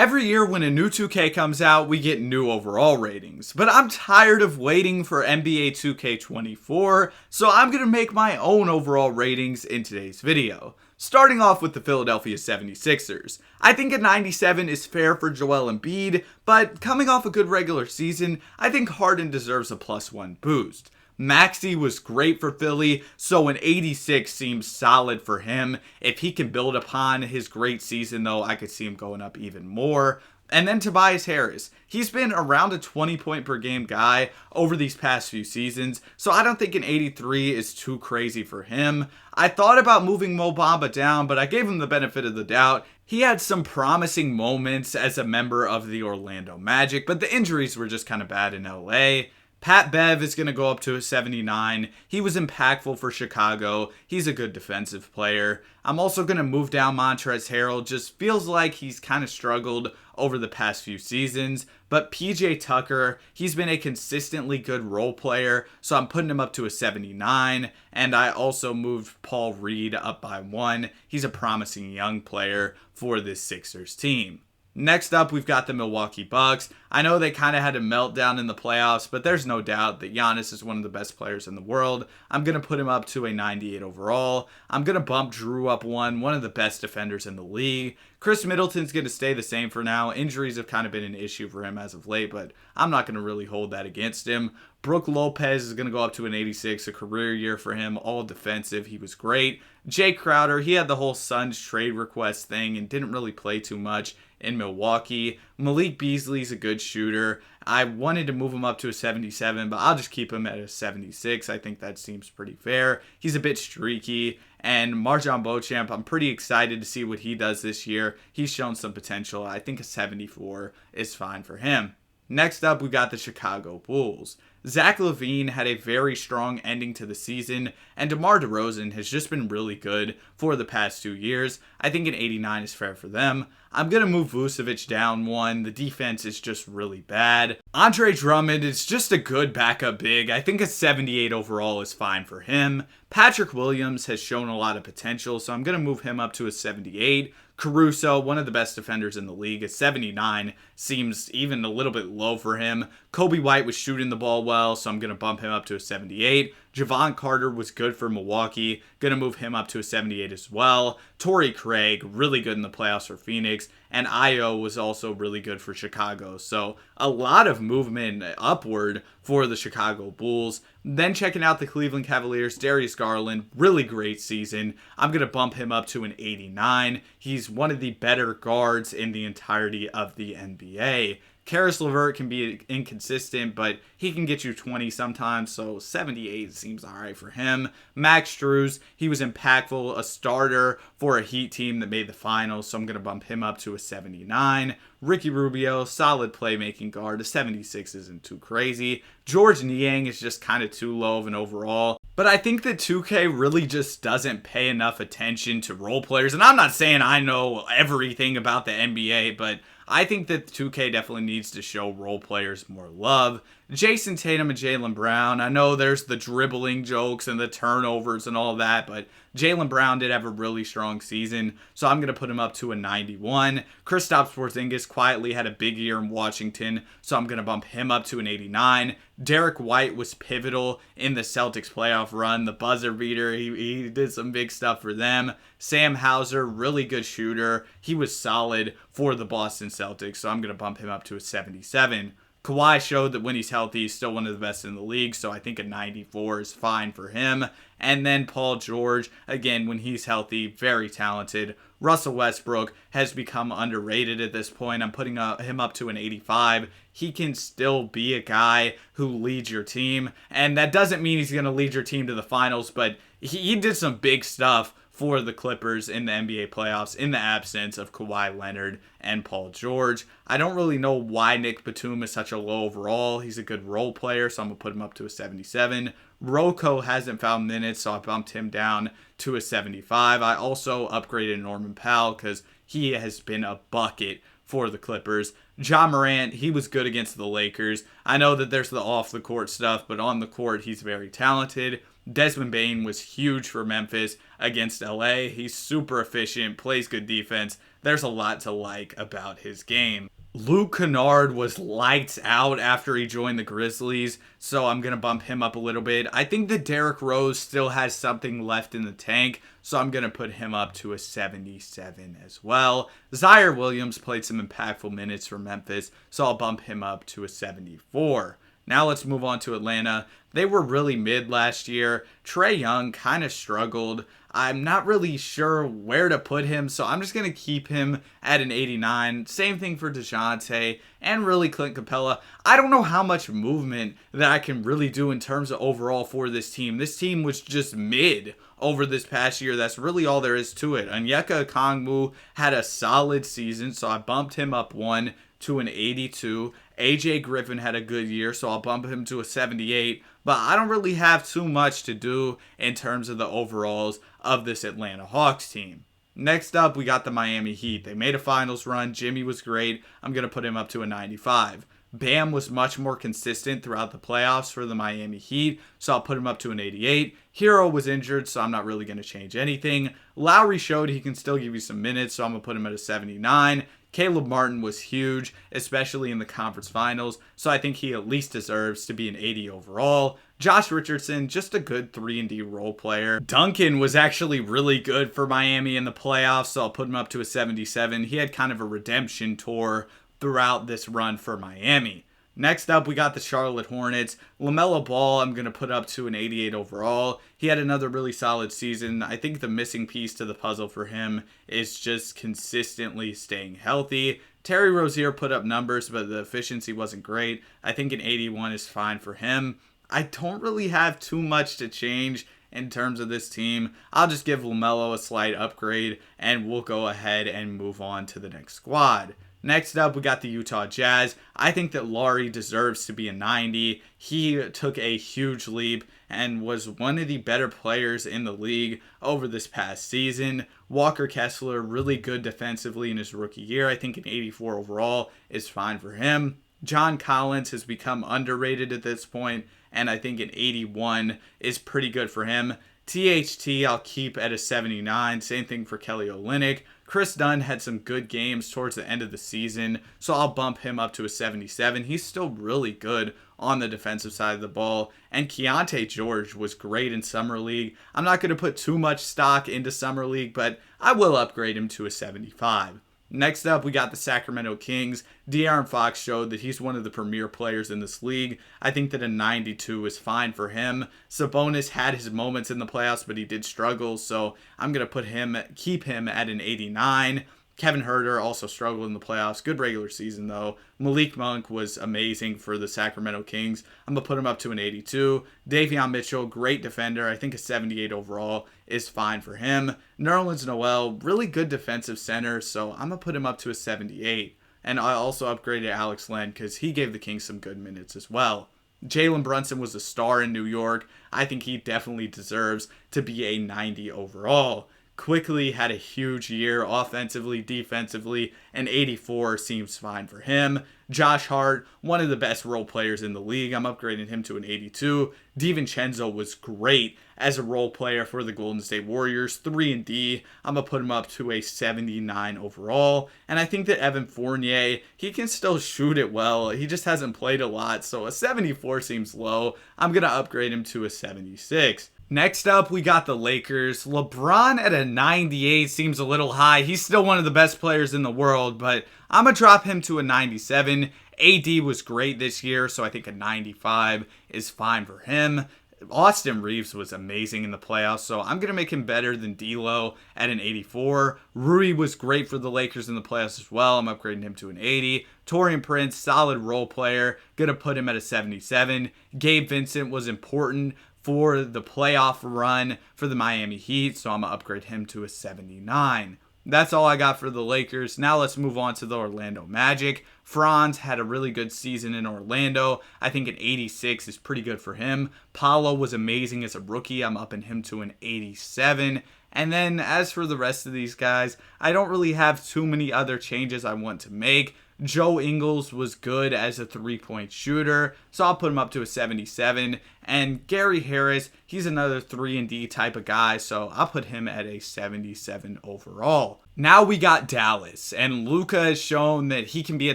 Every year when a new 2K comes out, we get new overall ratings, but I'm tired of waiting for NBA 2K24, so I'm going to make my own overall ratings in today's video. Starting off with the Philadelphia 76ers. I think a 97 is fair for Joel Embiid, but coming off a good regular season, I think Harden deserves a +1 boost. Maxey was great for Philly, so an 86 seems solid for him. If he can build upon his great season, though, I could see him going up even more. And then Tobias Harris. He's been around a 20 point per game guy over these past few seasons, so I don't think an 83 is too crazy for him. I thought about moving Mo Bamba down, but I gave him the benefit of the doubt. He had some promising moments as a member of the Orlando Magic, but the injuries were just kind of bad in LA. Pat Bev is going to go up to a 79. He was impactful for Chicago. He's a good defensive player. I'm also going to move down Montrezl Harrell. Just feels like he's kind of struggled over the past few seasons. But PJ Tucker, he's been a consistently good role player, so I'm putting him up to a 79. And I also moved Paul Reed up by 1. He's a promising young player for this Sixers team. Next up, we've got the Milwaukee Bucks. I know they kind of had a meltdown in the playoffs, but there's no doubt that Giannis is one of the best players in the world. I'm going to put him up to a 98 overall. I'm going to bump Drew up one of the best defenders in the league. Chris Middleton's going to stay the same for now. Injuries have kind of been an issue for him as of late, but I'm not going to really hold that against him. Brook Lopez is going to go up to an 86, a career year for him, all defensive. He was great. Jay Crowder, he had the whole Suns trade request thing and didn't really play too much in Milwaukee. Malik Beasley's a good shooter. I wanted to move him up to a 77, but I'll just keep him at a 76. I think that seems pretty fair. He's a bit streaky. And Marjon Beauchamp, I'm pretty excited to see what he does this year. He's shown some potential. I think a 74 is fine for him. Next up, we got the Chicago Bulls. Zach LaVine had a very strong ending to the season, and DeMar DeRozan has just been really good for the past 2 years. I think an 89 is fair for them. I'm going to move Vucevic down 1. The defense is just really bad. Andre Drummond is just a good backup big. I think a 78 overall is fine for him. Patrick Williams has shown a lot of potential, so I'm going to move him up to a 78. Caruso, one of the best defenders in the league, at 79 seems even a little bit low for him. Kobe White was shooting the ball well, so I'm going to bump him up to a 78. Javon Carter was good for Milwaukee. Going to move him up to a 78 as well. Torrey Craig, really good in the playoffs for Phoenix. And Io was also really good for Chicago. So a lot of movement upward for the Chicago Bulls. Then checking out the Cleveland Cavaliers, Darius Garland, really great season. I'm going to bump him up to an 89. He's one of the better guards in the entirety of the NBA. Karis LeVert can be inconsistent, but he can get you 20 sometimes, so 78 seems alright for him. Max Strus, he was impactful, a starter for a Heat team that made the finals, so I'm going to bump him up to a 79. Ricky Rubio, solid playmaking guard. A 76 isn't too crazy. George Niang is just kind of too low of an overall. But I think that 2K really just doesn't pay enough attention to role players. And I'm not saying I know everything about the NBA, but I think that 2K definitely needs to show role players more love. Jason Tatum and Jaylen Brown, I know there's the dribbling jokes and the turnovers and all that, but Jaylen Brown did have a really strong season, so I'm going to put him up to a 91. Kristaps Porzingis quietly had a big year in Washington, so I'm going to bump him up to an 89. Derek White was pivotal in the Celtics playoff run, the buzzer beater. He did some big stuff for them. Sam Hauser, really good shooter. He was solid for the Boston Celtics, so I'm going to bump him up to a 77. Kawhi showed that when he's healthy, he's still one of the best in the league, so I think a 94 is fine for him. And then Paul George, again, when he's healthy, very talented. Russell Westbrook has become underrated at this point. I'm putting him up to an 85. He can still be a guy who leads your team, and that doesn't mean he's going to lead your team to the finals, but he did some big stuff for the Clippers in the NBA playoffs in the absence of Kawhi Leonard and Paul George. I don't really know why Nick Batum is such a low overall. He's a good role player, so I'm going to put him up to a 77. Rocco hasn't found minutes, so I bumped him down to a 75. I also upgraded Norman Powell because he has been a bucket for the Clippers. Ja Morant, he was good against the Lakers. I know that there's the off-the-court stuff, but on the court, he's very talented. Desmond Bane was huge for Memphis against LA. He's super efficient, plays good defense. There's a lot to like about his game. Luke Kennard was lights out after he joined the Grizzlies, so I'm going to bump him up a little bit. I think that Derrick Rose still has something left in the tank, so I'm going to put him up to a 77 as well. Zaire Williams played some impactful minutes for Memphis, so I'll bump him up to a 74. Now let's move on to Atlanta. They were really mid last year. Trae Young kind of struggled. I'm not really sure where to put him, so I'm just going to keep him at an 89. Same thing for DeJounte and really Clint Capella. I don't know how much movement that I can really do in terms of overall for this team. This team was just mid over this past year. That's really all there is to it. Onyeka Okongwu had a solid season, so I bumped him up one to an 82. AJ Griffin had a good year, so I'll bump him to a 78. But I don't really have too much to do in terms of the overalls of this Atlanta Hawks team. Next up, we got the Miami Heat. They made a finals run. Jimmy was great. I'm going to put him up to a 95. Bam was much more consistent throughout the playoffs for the Miami Heat, so I'll put him up to an 88. Hero was injured, so I'm not really going to change anything. Lowry showed he can still give you some minutes, so I'm going to put him at a 79. Caleb Martin was huge, especially in the conference finals, so I think he at least deserves to be an 80 overall. Josh Richardson, just a good 3-and-D role player. Duncan was actually really good for Miami in the playoffs, so I'll put him up to a 77. He had kind of a redemption tour throughout this run for Miami. Next up, we got the Charlotte Hornets. LaMelo Ball, I'm going to put up to an 88 overall. He had another really solid season. I think the missing piece to the puzzle for him is just consistently staying healthy. Terry Rozier put up numbers, but the efficiency wasn't great. I think an 81 is fine for him. I don't really have too much to change in terms of this team. I'll just give LaMelo a slight upgrade, and we'll go ahead and move on to the next squad. Next up, we got the Utah Jazz. I think that Laurie deserves to be a 90. He took a huge leap and was one of the better players in the league over this past season. Walker Kessler, really good defensively in his rookie year. I think an 84 overall is fine for him. John Collins has become underrated at this point, and I think an 81 is pretty good for him. THT I'll keep at a 79. Same thing for Kelly Olynyk. Chris Dunn had some good games towards the end of the season, so I'll bump him up to a 77. He's still really good on the defensive side of the ball. And Keontae George was great in Summer League. I'm not going to put too much stock into Summer League, but I will upgrade him to a 75. Next up, we got the Sacramento Kings. De'Aaron Fox showed that he's one of the premier players in this league. I think that a 92 is fine for him. Sabonis had his moments in the playoffs, but he did struggle, so I'm going to keep him at an 89. Kevin Huerter also struggled in the playoffs. Good regular season, though. Malik Monk was amazing for the Sacramento Kings. I'm going to put him up to an 82. Davion Mitchell, great defender. I think a 78 overall is fine for him. Nerlens Noel, really good defensive center, so I'm going to put him up to a 78. And I also upgraded Alex Len because he gave the Kings some good minutes as well. Jalen Brunson was a star in New York. I think he definitely deserves to be a 90 overall. Quickly had a huge year offensively, defensively, and 84 seems fine for him. Josh Hart, one of the best role players in the league. I'm upgrading him to an 82. DiVincenzo was great as a role player for the Golden State Warriors. 3-and-D. I'm going to put him up to a 79 overall. And I think that Evan Fournier, he can still shoot it well. He just hasn't played a lot, so a 74 seems low. I'm going to upgrade him to a 76. Next up, we got the Lakers. LeBron at a 98 seems a little high. He's still one of the best players in the world, but I'm going to drop him to a 97. AD was great this year, so I think a 95 is fine for him. Austin Reeves was amazing in the playoffs, so I'm going to make him better than D'Lo at an 84. Rui was great for the Lakers in the playoffs as well. I'm upgrading him to an 80. Taurean Prince, solid role player. Going to put him at a 77. Gabe Vincent was important for the playoff run for the Miami Heat, so I'm going to upgrade him to a 79. That's all I got for the Lakers. Now let's move on to the Orlando Magic. Franz had a really good season in Orlando. I think an 86 is pretty good for him. Paolo was amazing as a rookie. I'm upping him to an 87. And then as for the rest of these guys, I don't really have too many other changes I want to make. Joe Ingles was good as a three-point shooter, so I'll put him up to a 77. And Gary Harris, he's another 3-and-D type of guy, so I'll put him at a 77 overall. Now we got Dallas, and Luka has shown that he can be a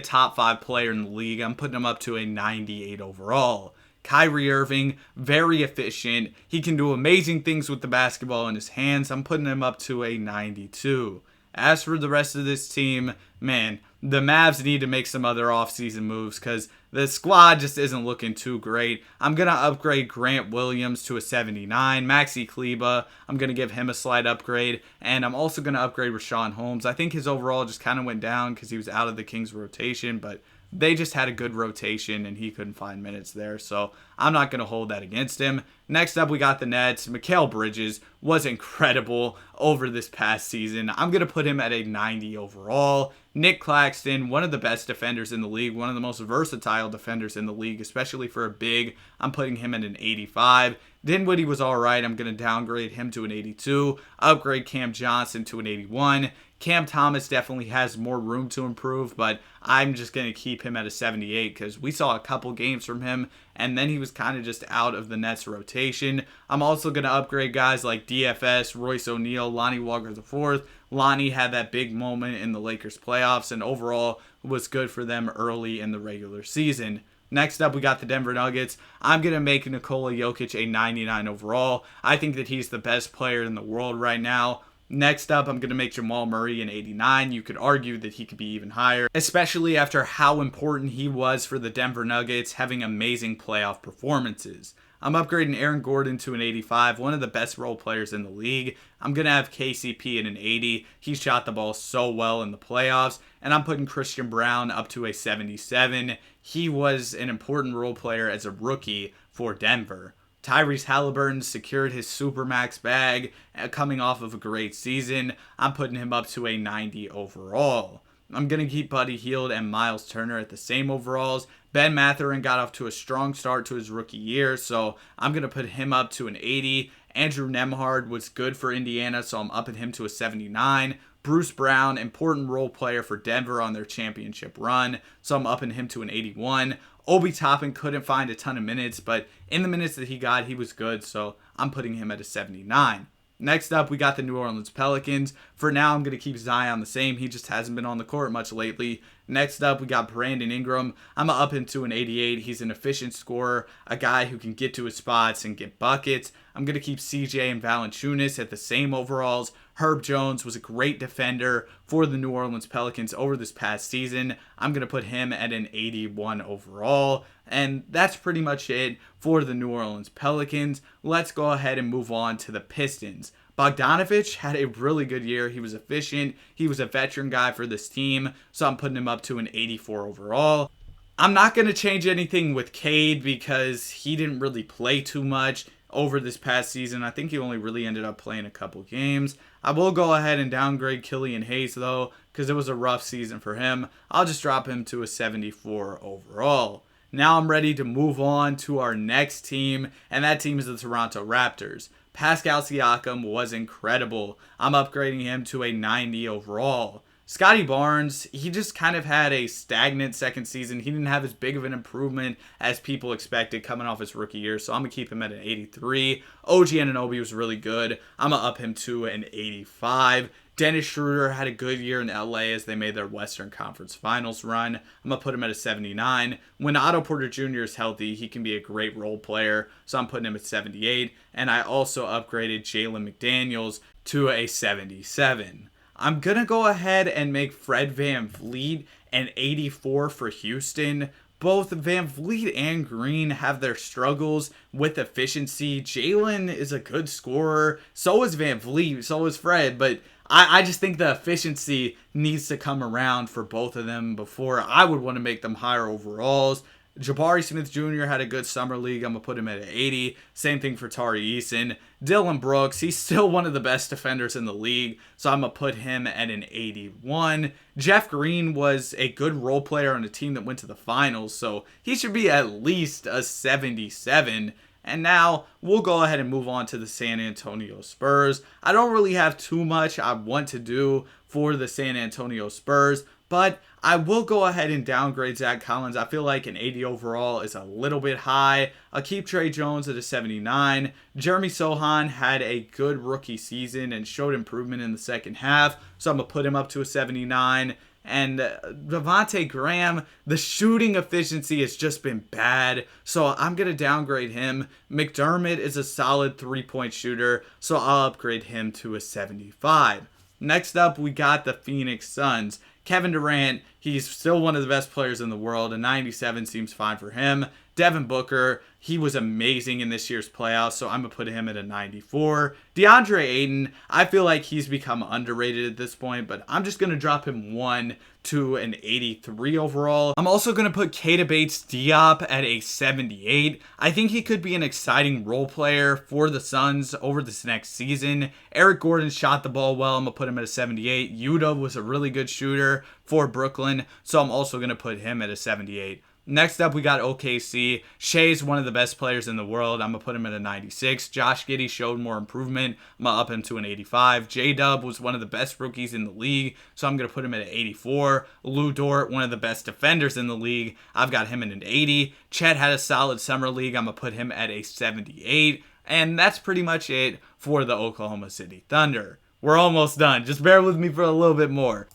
top 5 player in the league. I'm putting him up to a 98 overall. Kyrie Irving, very efficient. He can do amazing things with the basketball in his hands. I'm putting him up to a 92. As for the rest of this team, man, the Mavs need to make some other offseason moves because the squad just isn't looking too great. I'm going to upgrade Grant Williams to a 79. Maxi Kleba, I'm going to give him a slight upgrade. And I'm also going to upgrade Rashawn Holmes. I think his overall just kind of went down because he was out of the Kings rotation, but they just had a good rotation and he couldn't find minutes there, so I'm not going to hold that against him. Next up, we got the Nets. Mikal Bridges was incredible over this past season. I'm going to put him at a 90 overall. Nick Claxton, one of the best defenders in the league, one of the most versatile defenders in the league, especially for a big. I'm putting him at an 85. Dinwiddie was all right. I'm going to downgrade him to an 82. Upgrade Cam Johnson to an 81. Cam Thomas definitely has more room to improve, but I'm just going to keep him at a 78 because we saw a couple games from him, and then he was kind of just out of the Nets rotation. I'm also going to upgrade guys like DFS, Royce O'Neal, Lonnie Walker IV. Lonnie had that big moment in the Lakers playoffs, and overall was good for them early in the regular season. Next up, we got the Denver Nuggets. I'm going to make Nikola Jokic a 99 overall. I think that he's the best player in the world right now. Next up, I'm going to make Jamal Murray an 89. You could argue that he could be even higher, especially after how important he was for the Denver Nuggets, having amazing playoff performances. I'm upgrading Aaron Gordon to an 85, one of the best role players in the league. I'm going to have KCP at an 80. He shot the ball so well in the playoffs. And I'm putting Christian Brown up to a 77. He was an important role player as a rookie for Denver. Tyrese Halliburton secured his Supermax bag coming off of a great season. I'm putting him up to a 90 overall. I'm going to keep Buddy Hield and Miles Turner at the same overalls. Ben Mathurin got off to a strong start to his rookie year, so I'm going to put him up to an 80. Andrew Nembhard was good for Indiana, so I'm upping him to a 79. Bruce Brown, important role player for Denver on their championship run, so I'm upping him to an 81. Obi Toppin couldn't find a ton of minutes, but in the minutes that he got, he was good, so I'm putting him at a 79. Next up, we got the New Orleans Pelicans. For now, I'm going to keep Zion the same. He just hasn't been on the court much lately. Next up, we got Brandon Ingram. I'm going to up him to an 88. He's an efficient scorer, a guy who can get to his spots and get buckets. I'm going to keep CJ and Valanciunas at the same overalls. Herb Jones was a great defender for the New Orleans Pelicans over this past season. I'm going to put him at an 81 overall. And that's pretty much it for the New Orleans Pelicans. Let's go ahead and move on to the Pistons. Bogdanovich had a really good year. He was efficient. He was a veteran guy for this team, so I'm putting him up to an 84 overall. I'm not going to change anything with Cade because he didn't really play too much over this past season. I think he only really ended up playing a couple games. I will go ahead and downgrade Killian Hayes though, because it was a rough season for him. I'll just drop him to a 74 overall. Now I'm ready to move on to our next team, and that team is the Toronto Raptors. Pascal Siakam was incredible. I'm upgrading him to a 90 overall. Scotty Barnes, he just kind of had a stagnant second season. He didn't have as big of an improvement as people expected coming off his rookie year, so I'm going to keep him at an 83. OG Anunoby was really good. I'm going to up him to an 85. Dennis Schroeder had a good year in LA as they made their Western Conference Finals run. I'm going to put him at a 79. When Otto Porter Jr. is healthy, he can be a great role player, so I'm putting him at 78. And I also upgraded Jalen McDaniels to a 77. I'm going to go ahead and make Fred VanVleet an 84 for Houston. Both VanVleet and Green have their struggles with efficiency. Jalen is a good scorer. So is VanVleet. So is Fred. But I just think the efficiency needs to come around for both of them before I would want to make them higher overalls. Jabari Smith Jr. had a good summer league. I'm going to put him at an 80. Same thing for Tari Eason. Dylan Brooks, he's still one of the best defenders in the league, so I'm going to put him at an 81. Jeff Green was a good role player on a team that went to the finals, so he should be at least a 77. And now we'll go ahead and move on to the San Antonio Spurs. I don't really have too much I want to do for the San Antonio Spurs, but I will go ahead and downgrade Zach Collins. I feel like an 80 overall is a little bit high. I'll keep Trey Jones at a 79. Jeremy Sohan had a good rookie season and showed improvement in the second half, so I'm going to put him up to a 79. And Devontae Graham, the shooting efficiency has just been bad, so I'm going to downgrade him. McDermott is a solid three-point shooter, so I'll upgrade him to a 75. Next up, we got the Phoenix Suns. Kevin Durant, he's still one of the best players in the world. A 97 seems fine for him. Devin Booker, he was amazing in this year's playoffs, so I'm going to put him at a 94. DeAndre Ayton, I feel like he's become underrated at this point, but I'm just going to drop him one to an 83 overall. I'm also going to put Keita Bates-Diop at a 78. I think he could be an exciting role player for the Suns over this next season. Eric Gordon shot the ball well. I'm going to put him at a 78. Yuta was a really good shooter for Brooklyn, so I'm also going to put him at a 78. Next up, we got OKC. Shea's one of the best players in the world. I'm going to put him at a 96. Josh Giddey showed more improvement. I'm going to up him to an 85. J-Dub was one of the best rookies in the league, so I'm going to put him at an 84. Lou Dort, one of the best defenders in the league. I've got him at an 80. Chet had a solid summer league. I'm going to put him at a 78. And that's pretty much it for the Oklahoma City Thunder. We're almost done. Just bear with me for a little bit more.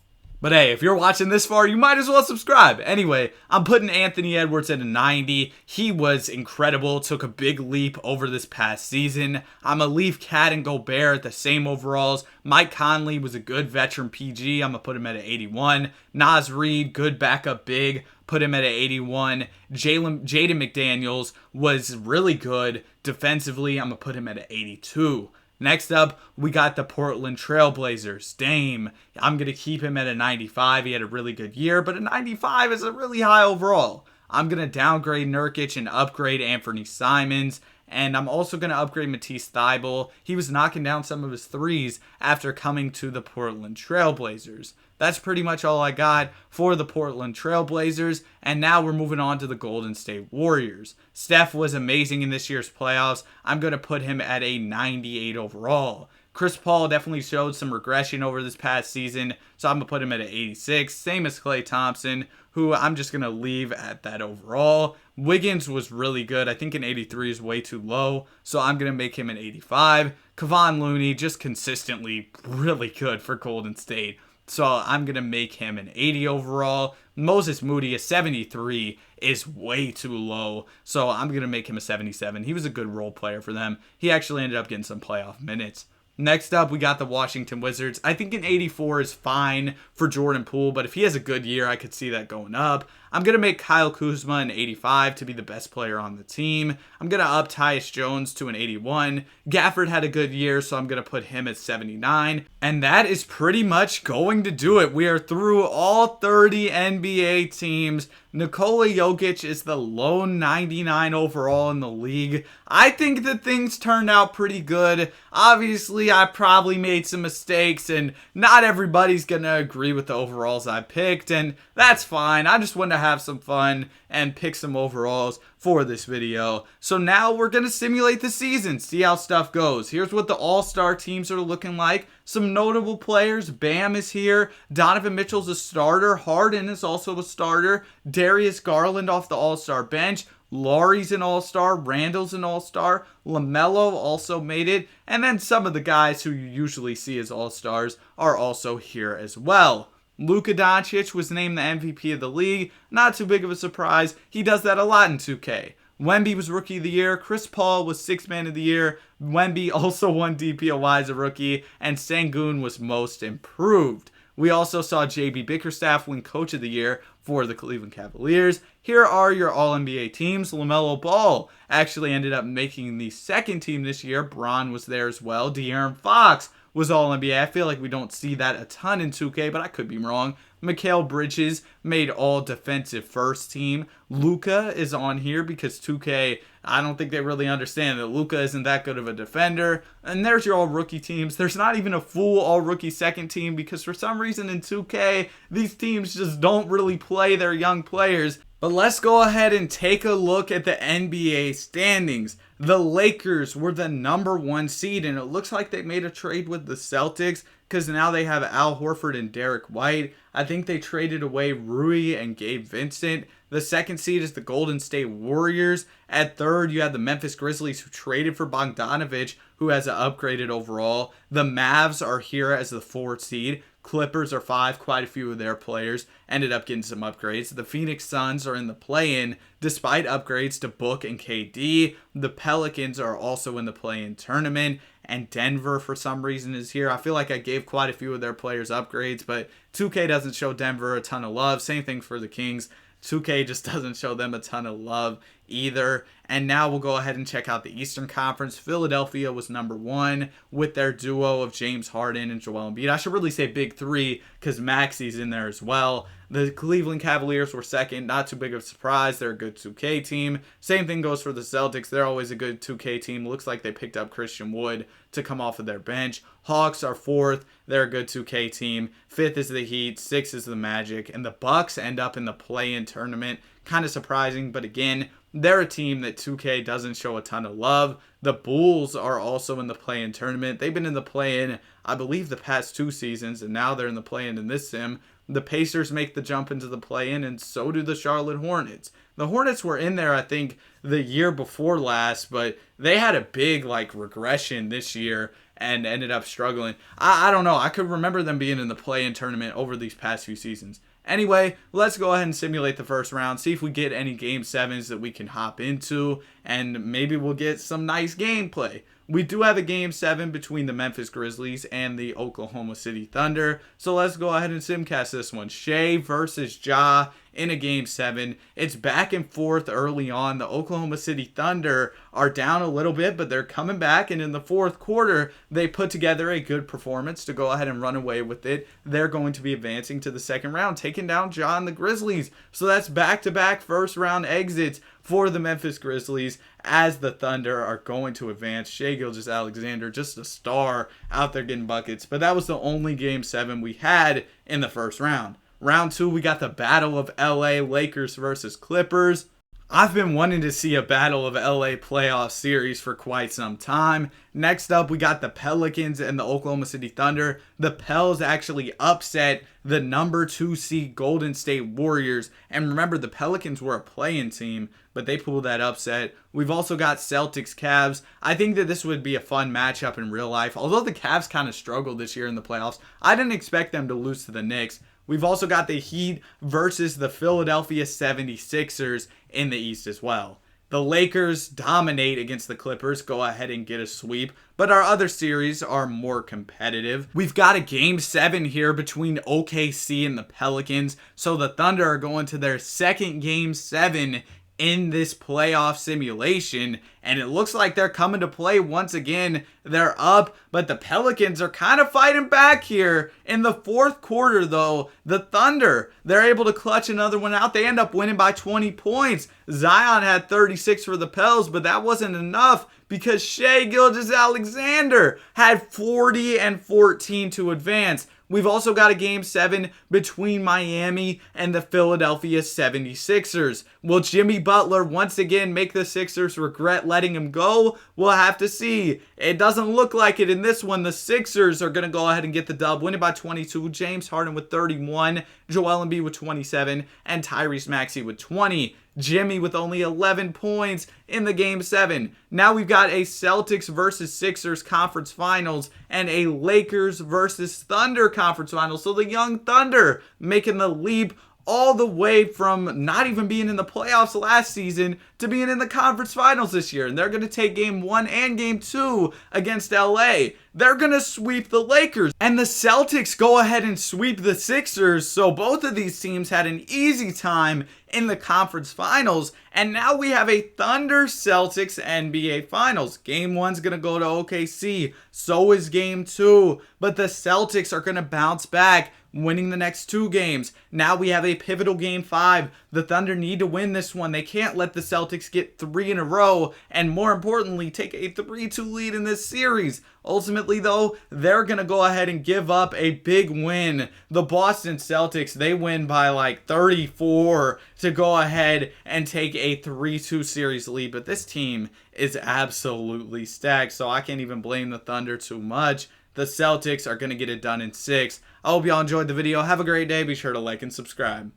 But hey, if you're watching this far, you might as well subscribe. Anyway, I'm putting Anthony Edwards at a 90. He was incredible, took a big leap over this past season. I'm going to leave Cat and Gobert at the same overalls. Mike Conley was a good veteran PG. I'm going to put him at an 81. Naz Reid, good backup big. Put him at an 81. Jaden McDaniels was really good defensively. I'm going to put him at an 82. Next up, we got the Portland Trailblazers. Dame, I'm going to keep him at a 95. He had a really good year, but a 95 is a really high overall. I'm going to downgrade Nurkic and upgrade Anthony Simons. And I'm also going to upgrade Matisse Thybulle. He was knocking down some of his threes after coming to the Portland Trailblazers. That's pretty much all I got for the Portland Trailblazers. And now we're moving on to the Golden State Warriors. Steph was amazing in this year's playoffs. I'm going to put him at a 98 overall. Chris Paul definitely showed some regression over this past season, so I'm going to put him at an 86. Same as Klay Thompson, who I'm just going to leave at that overall. Wiggins was really good. I think an 83 is way too low, so I'm going to make him an 85. Kevon Looney, just consistently really good for Golden State, so I'm going to make him an 80 overall. Moses Moody, a 73, is way too low, so I'm going to make him a 77. He was a good role player for them. He actually ended up getting some playoff minutes. Next up, we got the Washington Wizards. I think an 84 is fine for Jordan Poole, but if he has a good year, I could see that going up. I'm going to make Kyle Kuzma an 85 to be the best player on the team. I'm going to up Tyus Jones to an 81. Gafford had a good year, so I'm going to put him at 79. And that is pretty much going to do it. We are through all 30 NBA teams. Nikola Jokic is the lone 99 overall in the league. I think that things turned out pretty good. Obviously, I probably made some mistakes, and not everybody's going to agree with the overalls I picked, and that's fine. I just wanted to have some fun and pick some overalls for this video. So now we're going to simulate the season, see how stuff goes. Here's what the all-star teams are looking like. Some notable players. Bam is here. Donovan Mitchell's a starter. Harden is also a starter. Darius Garland off the all-star bench. Laurie's an all-star. Randall's an all-star. LaMelo also made it. And then some of the guys who you usually see as all-stars are also here as well. Luka Doncic was named the MVP of the league. Not too big of a surprise. He does that a lot in 2K. Wemby was Rookie of the Year. Chris Paul was Sixth Man of the Year. Wemby also won DPOY as a rookie. And Sengun was Most Improved. We also saw JB Bickerstaff win Coach of the Year for the Cleveland Cavaliers. Here are your All-NBA teams. LaMelo Ball actually ended up making the second team this year. Bron was there as well. De'Aaron Fox was All-NBA. I feel like we don't see that a ton in 2K, but I could be wrong. Mikal Bridges made All-Defensive First Team. Luka is on here because 2K, I don't think they really understand that Luka isn't that good of a defender. And there's your All-Rookie teams. There's not even a full All-Rookie second team because for some reason in 2K, these teams just don't really play their young players. But let's go ahead and take a look at the NBA standings. The Lakers were the number 1 seed, and it looks like they made a trade with the Celtics because now they have Al Horford and Derek White. I think they traded away Rui and Gabe Vincent. The second seed is the Golden State Warriors. At third, you have the Memphis Grizzlies, who traded for Bogdanovich, who has an upgraded overall. The Mavs are here as the 4th seed. Clippers are 5. Quite a few of their players ended up getting some upgrades. The Phoenix Suns are in the play-in despite upgrades to Book and KD. The Pelicans are also in the play-in tournament. And Denver, for some reason, is here. I feel like I gave quite a few of their players upgrades, but 2K doesn't show Denver a ton of love. Same thing for the Kings. 2K just doesn't show them a ton of love either. And now we'll go ahead and check out the Eastern Conference. Philadelphia was number 1 with their duo of James Harden and Joel Embiid. I should really say big 3 because Maxi's in there as well. The Cleveland Cavaliers were 2nd. Not too big of a surprise. They're a good 2K team. Same thing goes for the Celtics. They're always a good 2K team. Looks like they picked up Christian Wood to come off of their bench. Hawks are 4th. They're a good 2K team. 5th is the Heat. 6th is the Magic. And the Bucks end up in the play-in tournament. Kind of surprising, but again, they're a team that 2K doesn't show a ton of love. The Bulls are also in the play-in tournament. They've been in the play-in, I believe, the past 2 seasons, and now they're in the play-in in this sim. The Pacers make the jump into the play-in, and so do the Charlotte Hornets. The Hornets were in there, I think, the year before last, but they had a big, regression this year and ended up struggling. I don't know. I could remember them being in the play-in tournament over these past few seasons. Anyway, let's go ahead and simulate the first round, see if we get any Game 7s that we can hop into, and maybe we'll get some nice gameplay. We do have a Game 7 between the Memphis Grizzlies and the Oklahoma City Thunder, so let's go ahead and simcast this one. Shea versus Ja in a Game 7. It's back and forth early on. The Oklahoma City Thunder are down a little bit, but they're coming back, and in the 4th quarter, they put together a good performance to go ahead and run away with it. They're going to be advancing to the 2nd round, taking down Ja and the Grizzlies. So that's back-to-back first-round exits for the Memphis Grizzlies as the Thunder are going to advance. Shai Gilgeous-Alexander, just a star out there getting buckets. But that was the only Game 7 we had in the first round. Round 2, we got the Battle of LA, Lakers versus Clippers. I've been wanting to see a Battle of LA playoff series for quite some time. Next up, we got the Pelicans and the Oklahoma City Thunder. The Pels actually upset the number 2 seed Golden State Warriors. And remember, the Pelicans were a play-in team, but they pulled that upset. We've also got Celtics Cavs. I think that this would be a fun matchup in real life. Although the Cavs kind of struggled this year in the playoffs, I didn't expect them to lose to the Knicks. We've also got the Heat versus the Philadelphia 76ers in the East as well. The Lakers dominate against the Clippers, go ahead and get a sweep, but our other series are more competitive. We've got a Game 7 here between OKC and the Pelicans, so the Thunder are going to their 2nd Game 7 in this playoff simulation, and it looks like they're coming to play once again. They're up, but the Pelicans are kind of fighting back here. In the 4th quarter, though, the Thunder, they're able to clutch another one out. They end up winning by 20 points. Zion had 36 for the Pels, but that wasn't enough because Shai Gilgeous-Alexander had 40 and 14 to advance. We've also got a Game 7 between Miami and the Philadelphia 76ers. Will Jimmy Butler once again make the Sixers regret letting him go? We'll have to see. It doesn't look like it in this one. The Sixers are going to go ahead and get the dub, winning by 22. James Harden with 31, Joel Embiid with 27, and Tyrese Maxey with 20. Jimmy with only 11 points in the Game 7. Now we've got a Celtics versus Sixers conference finals and a Lakers versus Thunder conference finals. So the young Thunder making the leap all the way from not even being in the playoffs last season to being in the conference finals this year. And they're going to take Game 1 and Game 2 against LA. They're going to sweep the Lakers. And the Celtics go ahead and sweep the Sixers. So both of these teams had an easy time in the conference finals. And now we have a Thunder Celtics NBA Finals. Game 1's going to go to OKC. So is Game 2. But the Celtics are going to bounce back, winning the next 2 games. Now we have a pivotal Game 5. The Thunder need to win this one. They can't let the Celtics get 3 in a row, and more importantly, take a 3-2 lead in this series. Ultimately, ultimately, though, they're going to go ahead and give up a big win. The Boston Celtics, they win by like 34 to go ahead and take a 3-2 series lead. But this team is absolutely stacked, so I can't even blame the Thunder too much. The Celtics are going to get it done in 6. I hope y'all enjoyed the video. Have a great day. Be sure to like and subscribe.